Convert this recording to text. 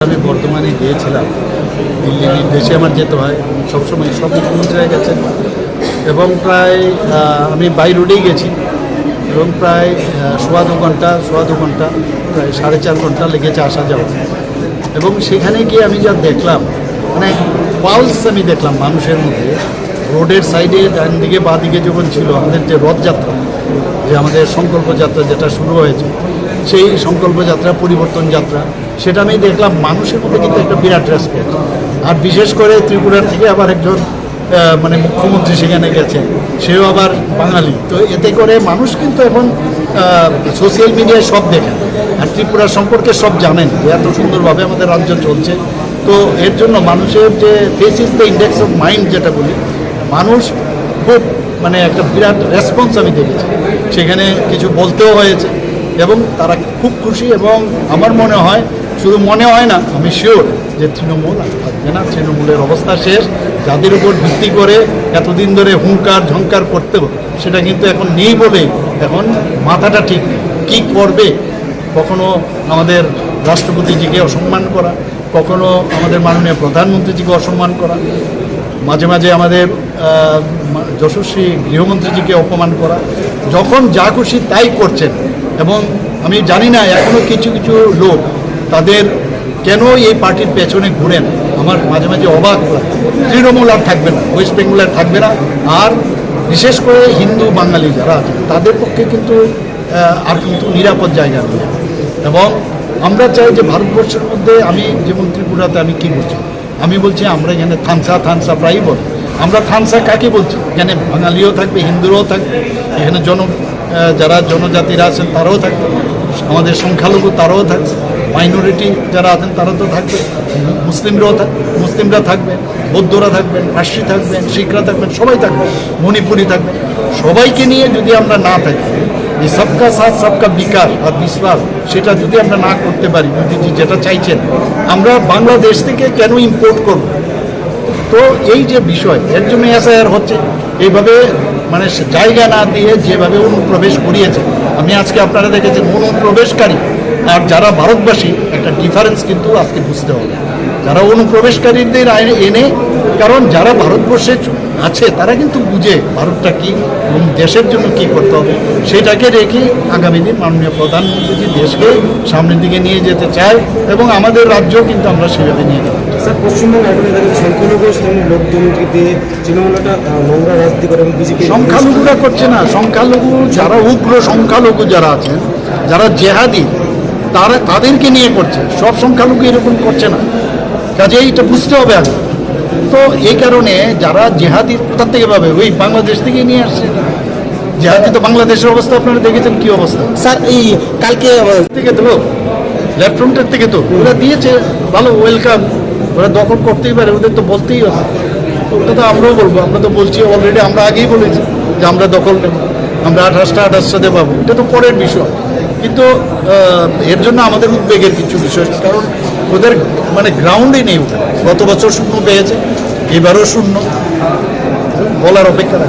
আমি বর্তমানে গিয়েছিলাম দিল্লি নির্দেশে আমার যেতে হয় সবসময় সব মুখ্যমন্ত্রীরা গেছেন এবং প্রায় আমি বাই রোডেই গেছি এবং প্রায় সোয়া দু ঘন্টা প্রায় 4.5 ঘন্টা লেগেছে আসা যাওয়া এবং সেখানে গিয়ে আমি যা দেখলাম মানে পালস আমি দেখলাম মানুষের মধ্যে রোডের সাইডে ডান দিকে বাঁ দিকে যখন ছিল আমাদের যে রথযাত্রা যে আমাদের সংকল্প যাত্রা যেটা শুরু হয়েছে সেই সংকল্প যাত্রা পরিবর্তন যাত্রা সেটা আমি দেখলাম মানুষের মধ্যে কিন্তু একটা বিরাট রেসপেক্ট আর বিশেষ করে ত্রিপুরার থেকে আবার একজন মানে মুখ্যমন্ত্রী সেখানে গেছেন সেও আবার বাঙালি তো এতে করে মানুষ কিন্তু এখন সোশ্যাল মিডিয়ায় সব দেখেন আর ত্রিপুরার সম্পর্কে সব জানেন যে এত সুন্দরভাবে আমাদের রাজ্য চলছে তো এর জন্য মানুষের যে face is the index of mind যেটা বলি মানুষ খুব মানে একটা বিরাট রেসপন্স আমি দেখেছি সেখানে কিছু বলতেও হয়েছে এবং তারা খুব খুশি এবং আমার মনে হয় শুধু মনে হয় না আমি শিওর যে তৃণমূল আর থাকবে না তৃণমূলের অবস্থা শেষ যাদের উপর ভিত্তি করে এতদিন ধরে হুঙ্কার ঝঙ্কার করতে সেটা কিন্তু এখন নেই বলে এখন মাথাটা ঠিক নেই কী করবে কখনো আমাদের রাষ্ট্রপতিজিকে অসম্মান করা কখনো আমাদের মাননীয় প্রধানমন্ত্রীজিকে অসম্মান করা মাঝে মাঝে আমাদের যশস্বী গৃহমন্ত্রীজিকে অপমান করা যখন যা খুশি তাই করছেন এবং আমি জানি না এখনও কিছু কিছু লোক তাদের কেন এই পার্টির পেছনে ঘুরেন আমার মাঝে মাঝে অবাক লাগে তৃণমূল আর থাকবে না ওয়েস্ট বেঙ্গল আর থাকবে না আর বিশেষ করে হিন্দু বাঙালি যারা আছে তাদের পক্ষে কিন্তু আর কিন্তু নিরাপদ জায়গা নেই এবং আমরা চাই যে ভারতবর্ষের মধ্যে আমি যেমন ত্রিপুরাতে আমি কী বলছি আমি বলছি আমরা এখানে থানসা প্রায়ই বলি আমরা থানসা কাকে বলছি এখানে বাঙালিও থাকবে হিন্দুরাও থাকবে এখানে যারা জনজাতিরা আছেন তারাও থাকবে আমাদের সংখ্যালঘু তারাও থাকবে মাইনরিটি যারা আছেন তারা তো থাকবে মুসলিমরা থাকবেন বৌদ্ধরা থাকবেন পার্সি থাকবেন শিখরা থাকবেন সবাই থাকবেন মণিপুরি থাকবেন সবাইকে নিয়ে যদি আমরা না থাকি এই সবকা সাথ সবকা বিকাশ আর বিশ্বাস সেটা যদি আমরা না করতে পারি মোদিজি যেটা চাইছেন আমরা বাংলাদেশ থেকে কেন ইম্পোর্ট করব তো এই যে বিষয় এর জন্য এসআইআর হচ্ছে এইভাবে মানে জায়গা না দিয়ে যেভাবে অনুপ্রবেশ করিয়েছে আমি আজকে আপনারা দেখেছেন অনুপ্রবেশকারী আর যারা ভারতবাসী একটা ডিফারেন্স কিন্তু আজকে বুঝতে হবে যারা অনুপ্রবেশকারীদের এনে কারণ যারা ভারতবর্ষে আছে তারা কিন্তু বুঝে ভারতটা কী এবং দেশের জন্য কী করতে হবে সেটাকে রেখে আগামী দিন মাননীয় প্রধানমন্ত্রী দেশকে সামনের দিকে নিয়ে যেতে চায় এবং আমাদের রাজ্য কিন্তু আমরা সেভাবে নিয়ে যাবো স্যার পশ্চিমবঙ্গে সংখ্যালঘু লোকজনকে দিয়ে তৃণমূলটা নোংরা রাজনীতি করে বিজেপি সংখ্যালঘুরা করছে না সংখ্যালঘু যারা উগ্র সংখ্যালঘু যারা আছেন যারা জেহাদি তাদেরকে নিয়ে করছে সব সংখ্যালঘু এরকম করছে না কাজে এটা বুঝতে হবে আগে তো এই কারণে যারা জেহাদি কোথা থেকে পাবে ওই বাংলাদেশ থেকে নিয়ে আসছে জেহাদি তো বাংলাদেশের অবস্থা আপনারা দেখেছেন কি অবস্থা স্যার এই কালকে থেকে তো লেফট ফ্রন্টের থেকে তো ওরা দিয়েছে ভালো ওয়েলকাম ওরা দখল করতেই পারে ওদের তো বলতেই হবে ওটা তো আমরাও বলবো আমরা তো বলছি অলরেডি আমরা আগেই বলেছি যে আমরা দখল নেব আমরা 28টাতে পাবো এটা তো পরের বিষয় কিন্তু এর জন্য আমাদের উদ্বেগের কিছু বিষয় কারণ ওদের মানে গ্রাউন্ডই নেই গত বছর শূন্য পেয়েছে এবারও শূন্য বলার অপেক্ষা রাখে